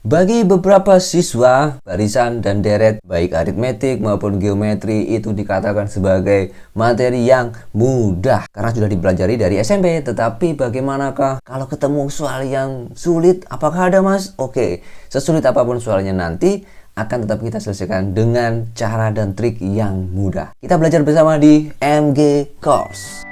Bagi beberapa siswa, barisan dan deret baik aritmetik maupun geometri itu dikatakan sebagai materi yang mudah karena sudah dipelajari dari SMP. Tetapi bagaimanakah kalau ketemu soal yang sulit? Apakah ada, Mas? Oke, sesulit apapun soalnya nanti akan tetap kita selesaikan dengan cara dan trik yang mudah. Kita belajar bersama di MG Course.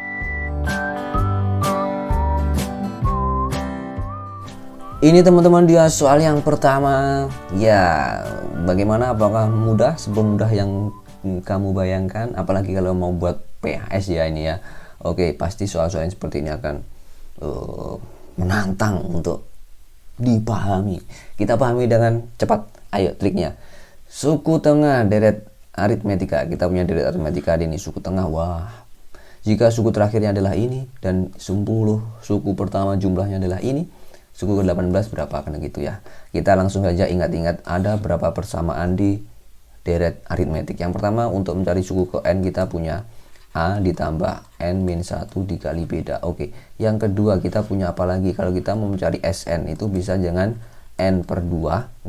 Ini teman-teman dia soal yang pertama. Ya, bagaimana, apakah mudah, semudah yang kamu bayangkan? Apalagi kalau mau buat PAS ya ini ya. Oke, pasti soal-soal yang seperti ini akan menantang untuk dipahami. Kita pahami dengan cepat. Ayo triknya. Suku tengah deret aritmetika. Kita punya deret aritmetika ini suku tengah. Wah. Jika suku terakhirnya adalah ini dan 10 suku pertama jumlahnya adalah ini, suku ke-18 berapa, kan gitu ya. Kita langsung saja ingat-ingat ada berapa persamaan di deret aritmetik. Yang pertama, untuk mencari suku ke n kita punya A ditambah n-1 dikali beda. Oke. Yang kedua, kita punya apa lagi? Kalau kita mau mencari Sn itu bisa jangan n/2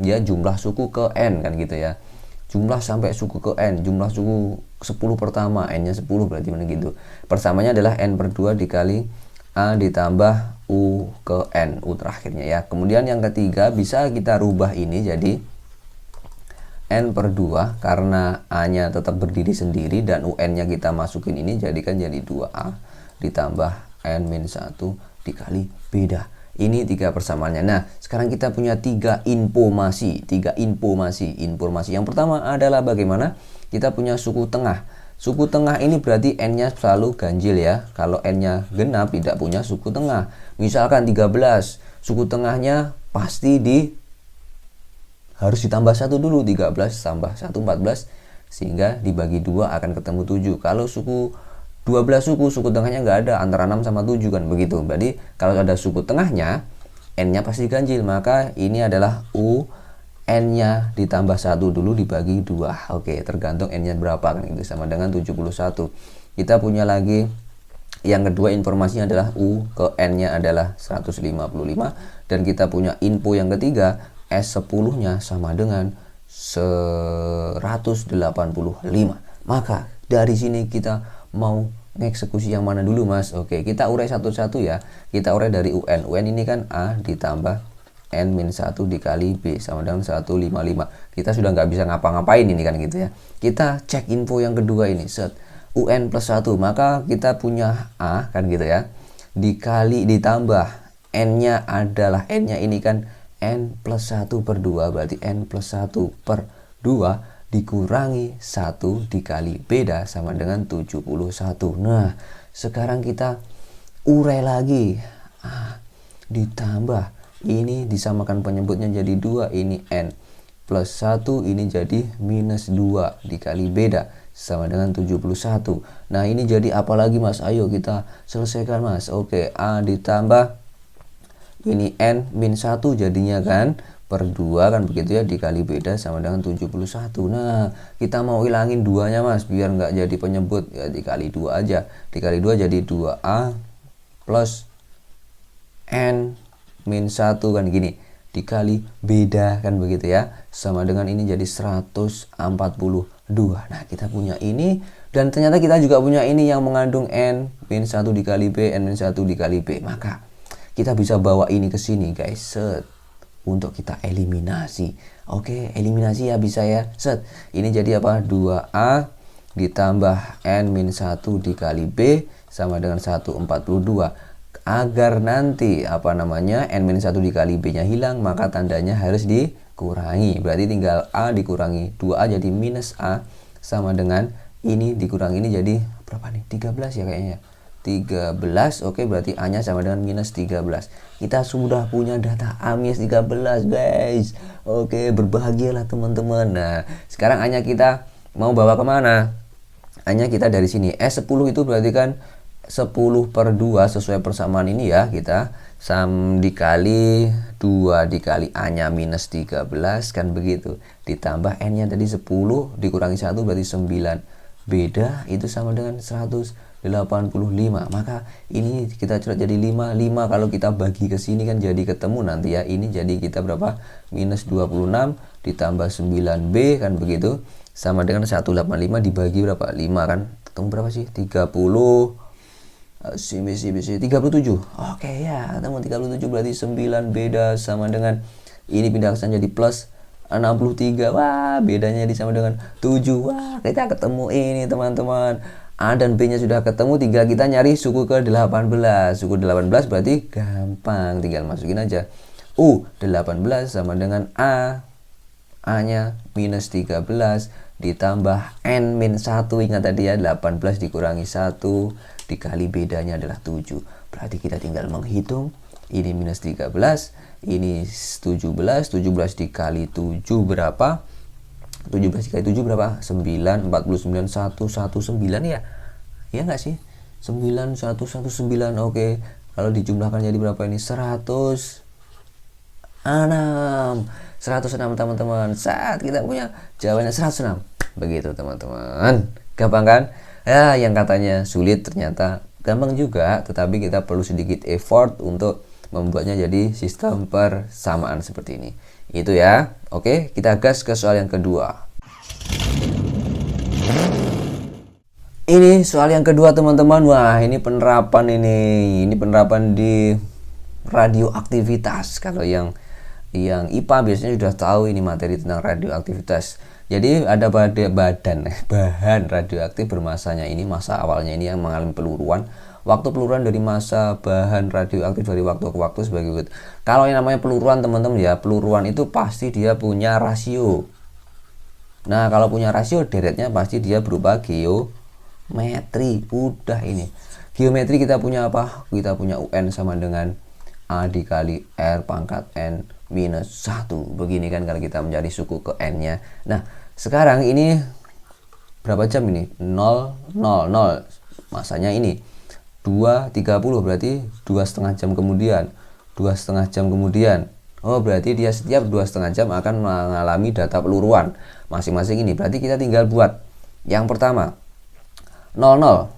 ya, jumlah suku ke n, kan gitu ya. Jumlah sampai suku ke n, jumlah suku 10 pertama, n-nya 10 berarti mana gitu. Persamanya adalah n/2 dikali A ditambah U ke N, U terakhirnya ya. Kemudian yang ketiga bisa kita rubah ini jadi N/2 karena A-nya tetap berdiri sendiri dan UN-nya kita masukin ini jadikan jadi 2A ditambah N-1 dikali beda. Ini 3 persamaannya. Nah, sekarang kita punya 3 informasi. Yang pertama adalah bagaimana kita punya suku tengah. Suku tengah ini berarti n-nya selalu ganjil ya. Kalau n-nya genap tidak punya suku tengah. Misalkan 13, suku tengahnya pasti harus ditambah 1 dulu. 13 tambah 1 14 sehingga dibagi 2 akan ketemu 7. Kalau 12 suku tengahnya nggak ada, antara 6 sama 7 kan begitu. Berarti kalau ada suku tengahnya n-nya pasti ganjil, maka ini adalah U, n-nya ditambah 1 dulu dibagi 2. Oke, tergantung n-nya berapa kan itu, sama dengan 71. Kita punya lagi yang kedua, informasinya adalah U ke n-nya adalah 155, dan kita punya info yang ketiga, S10-nya sama dengan 185. Maka dari sini kita mau eksekusi yang mana dulu, Mas? Oke, kita urai satu-satu ya. Kita urai dari UN. UN ini kan A ditambah N-1 dikali B sama dengan 155. Kita sudah nggak bisa ngapa-ngapain ini kan gitu ya. Kita cek info yang kedua ini, set UN plus 1, maka kita punya A kan gitu ya, dikali ditambah N-nya adalah N-nya ini kan N plus 1 per 2, berarti N plus 1 per 2 dikurangi 1 dikali beda sama dengan 71. Nah, sekarang kita urai lagi. Ditambah ini disamakan penyebutnya jadi 2, ini N plus 1, ini jadi minus 2 dikali beda sama dengan 71. Nah, ini jadi apa lagi, Mas? Ayo kita selesaikan, Mas. Oke, A ditambah ini N min 1 jadinya kan per 2 kan begitu ya, dikali beda sama dengan 71. Nah, kita mau hilangin 2-nya, Mas, biar nggak jadi penyebut ya, dikali 2 aja. Dikali 2 jadi 2A plus N min 1 kan gini, dikali beda kan begitu ya, sama dengan ini jadi 142. Nah, kita punya ini, dan ternyata kita juga punya ini yang mengandung N min 1 dikali B, N min 1 dikali B. Maka kita bisa bawa ini ke sini, guys, set, untuk kita eliminasi. Oke, eliminasi ya bisa ya, set. Ini jadi apa? 2A ditambah N min 1 dikali B sama dengan 142. Agar nanti N-1 dikali B-nya hilang, maka tandanya harus dikurangi. Berarti tinggal A dikurangi 2A jadi minus A sama dengan ini dikurangi ini jadi berapa nih? 13 ya kayaknya. 13. Oke, berarti A-nya sama dengan minus 13. Kita sudah punya data A minus 13, guys. Oke, berbahagialah teman-teman. Nah, sekarang A-nya kita mau bawa kemana? A-nya kita dari sini. S10 itu berarti kan 10 per 2 sesuai persamaan ini ya, kita dikali 2 dikali A-nya minus 13 kan begitu, ditambah N-nya tadi 10 dikurangi 1 berarti 9, beda itu sama dengan 185. 85. Maka ini kita coret jadi 5. Kalau kita bagi ke sini kan jadi ketemu nanti ya. Ini jadi kita berapa? Minus 26 ditambah 9B kan begitu. Sama dengan 185 dibagi berapa? 5 kan. Ketemu berapa sih? 30. 37. Oke ya, ketemu 37 berarti 9 beda sama dengan ini pindahkan jadi plus 63. Wah, bedanya sama dengan 7. Wah, kita ketemu ini teman-teman. A dan B nya sudah ketemu, tinggal kita nyari suku ke 18. Suku 18 berarti gampang, tinggal masukin aja. 18 sama dengan A nya minus 13 ditambah N min 1. Ingat tadi ya, 18 dikurangi 1 dikali bedanya adalah 7. Berarti kita tinggal menghitung. Ini minus 13, ini 17 dikali 7 berapa? 17 dikali 7 berapa? 9, 49, 119 ya? Ya nggak sih? 9, 119, oke. Kalau dijumlahkan jadi berapa ini? 106 teman-teman. Saat kita punya jawabannya 106. Begitu teman-teman. Gampang kan? Ya, yang katanya sulit ternyata gampang juga, tetapi kita perlu sedikit effort untuk membuatnya jadi sistem persamaan seperti ini. Itu ya. Oke, kita gas ke soal yang kedua. Ini soal yang kedua teman-teman. Wah, ini penerapan ini. Ini penerapan di radioaktivitas. Kalau yang IPA biasanya sudah tahu ini materi tentang radioaktivitas. Jadi ada bahan radioaktif bermasanya ini, masa awalnya ini yang mengalami peluruan. Waktu peluruan dari masa bahan radioaktif dari waktu ke waktu sebagai berikut. Kalau yang namanya peluruan teman-teman ya, peluruan itu pasti dia punya rasio. Nah, kalau punya rasio, deretnya pasti dia berupa geometri. Udah ini. Geometri kita punya apa? Kita punya UN sama dengan A dikali R pangkat N minus 1. Begini kan kalau kita mencari suku ke N-nya. Nah, sekarang ini berapa jam ini? 0, 0, 0. Masanya ini 2.30 berarti 2,5 jam kemudian. 2,5 jam kemudian. Oh, berarti dia setiap 2,5 jam akan mengalami data peluruan masing-masing ini. Berarti kita tinggal buat yang pertama 00.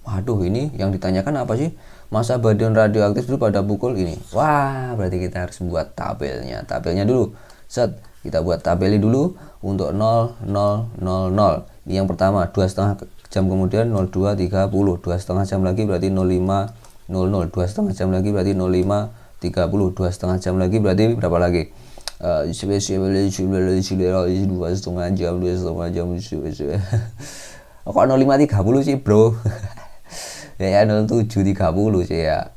Waduh, ini yang ditanyakan apa sih? Masa badan radioaktif dulu pada pukul ini. Wah, berarti kita harus buat tabelnya. Tabelnya dulu. Set, kita buat tabelnya dulu untuk 0000. Ini yang pertama, 2,5 jam kemudian 02.30. 2,5 jam lagi berarti 05.00. 2,5 jam lagi berarti 05.30. 2,5 jam lagi berarti berapa lagi? 2,5 jam. Kok 05.30 sih, bro? Ya 07.30 sih ya.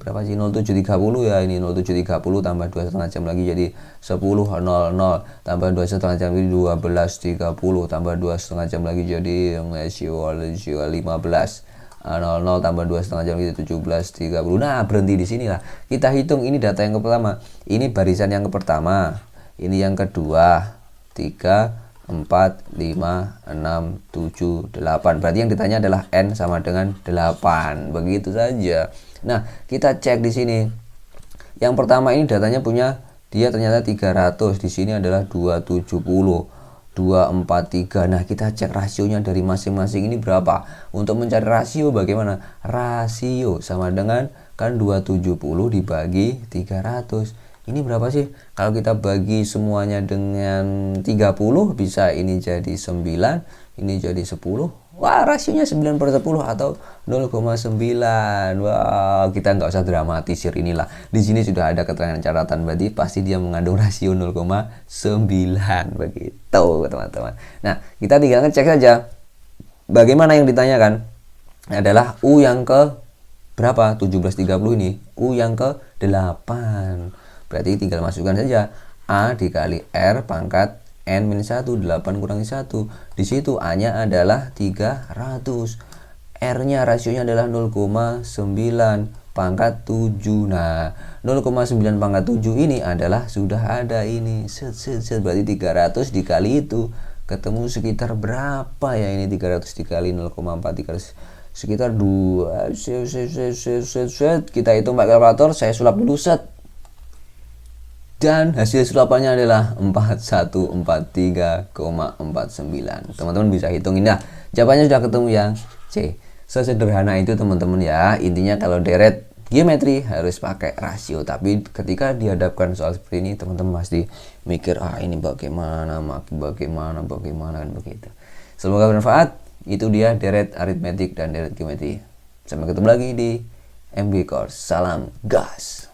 Berapa sih 07.30 ya, ini 07.30 tambah 2,5 jam lagi jadi 10.00 tambah 2,5 jam lagi 12.30 tambah 2,5 jam lagi jadi 15 00 tambah 2,5 jam lagi 17.30. Nah, berhenti di sini lah. Kita hitung ini data yang pertama. Ini barisan yang pertama. Ini yang kedua. 3 4, 5, 6, 7, 8. Berarti yang ditanya adalah N sama dengan 8. Begitu saja. Nah, kita cek di sini. Yang pertama ini datanya punya dia ternyata 300. Di sini adalah 270, 243. Nah, kita cek rasionya dari masing-masing ini berapa. Untuk mencari rasio bagaimana? Rasio sama dengan kan 270 dibagi 300. Ini berapa sih? Kalau kita bagi semuanya dengan 30 bisa ini jadi 9, ini jadi 10. Wah, rasionya 9/10 atau 0,9. Wah, kita nggak usah dramatisir inilah. Di sini sudah ada keterangan catatan, berarti pasti dia mengandung rasio 0,9 begitu, teman-teman. Nah, kita tinggal ngecek saja. Bagaimana yang ditanyakan adalah U yang ke berapa? 1730 ini. U yang ke 8. Berarti tinggal masukkan saja A dikali R pangkat N-1, 8 kurangi 1. Di situ A-nya adalah 300. R-nya rasionya adalah 0,9 pangkat 7. Nah, 0,9 pangkat 7 ini adalah sudah ada ini. Berarti 300 dikali itu ketemu sekitar berapa ya ini? 300 dikali 0,4 sekitar 2. Kita hitung pakai kalkulator, saya sulap dulu set. Dan hasil sulapannya adalah 4143,49. Teman-teman bisa hitung ini. Nah, jawabannya sudah ketemu yang C. Sesederhana itu teman-teman ya. Intinya kalau deret geometri harus pakai rasio, tapi ketika dihadapkan soal seperti ini teman-teman pasti mikir ini bagaimana kan begitu. Semoga bermanfaat. Itu dia deret aritmetik dan deret geometri. Sampai ketemu lagi di MG Course. Salam gas.